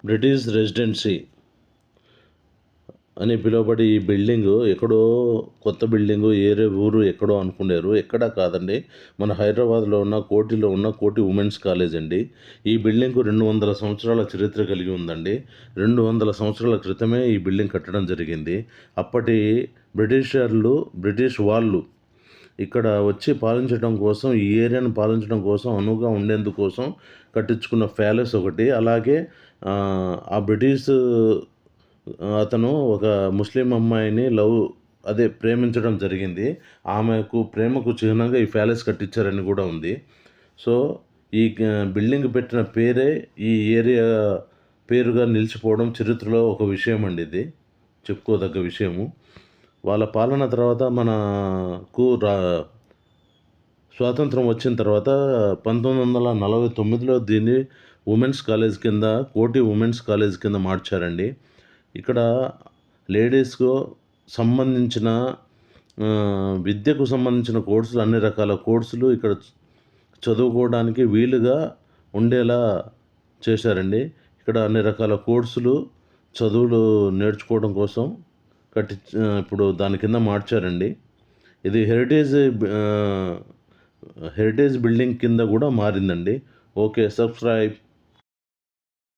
British residency అని పిలువబడే ఈ బిల్డింగు ఎక్కడో కొత్త బిల్డింగు ఏరే ఊరు ఎక్కడో అనుకునేరు. ఎక్కడా కాదండి, మన హైదరాబాద్లో ఉన్న కోటిలో ఉన్న కోటి ఉమెన్స్ కాలేజ్ అండి. ఈ బిల్డింగు 200 సంవత్సరాల చరిత్ర కలిగి ఉందండి. 200 సంవత్సరాల క్రితమే ఈ బిల్డింగ్ కట్టడం జరిగింది. అప్పటి బ్రిటిష్ వాళ్ళు ఇక్కడ వచ్చి పాలించడం కోసం, ఈ ఏరియాను పాలించడం కోసం, అనువుగా ఉండేందుకోసం కట్టించుకున్న ప్యాలెస్ ఒకటి. అలాగే ఆ బ్రిటిష్ అతను ఒక ముస్లిం అమ్మాయిని ప్రేమించడం జరిగింది. ఆమెకు ప్రేమకు చిహ్నంగా ఈ ప్యాలెస్ కట్టించారని కూడా ఉంది. సో ఈ బిల్డింగ్ పెట్టిన పేరే ఈ ఏరియా పేరుగా నిలిచిపోవడం చరిత్రలో ఒక విషయం అండి. ఇది చెప్పుకోదగ్గ విషయము. వాళ్ళ పాలన తర్వాత మనకు స్వాతంత్రం వచ్చిన తర్వాత 1949లో దీన్ని ఉమెన్స్ కాలేజ్ కింద, కోటి ఉమెన్స్ కాలేజ్ కింద మార్చారండి. ఇక్కడ లేడీస్కు సంబంధించిన విద్యకు సంబంధించిన కోర్సులు, అన్ని రకాల కోర్సులు ఇక్కడ చదువుకోవడానికి వీలుగా ఉండేలా చేశారండి. ఇక్కడ అన్ని రకాల కోర్సులు, చదువులు నేర్చుకోవడం కోసం ఇప్పుడు దాని కింద మార్చారండి. ఇది హెరిటేజ్ బిల్డింగ్ కింద కూడా మారిందండి. Okay, subscribe.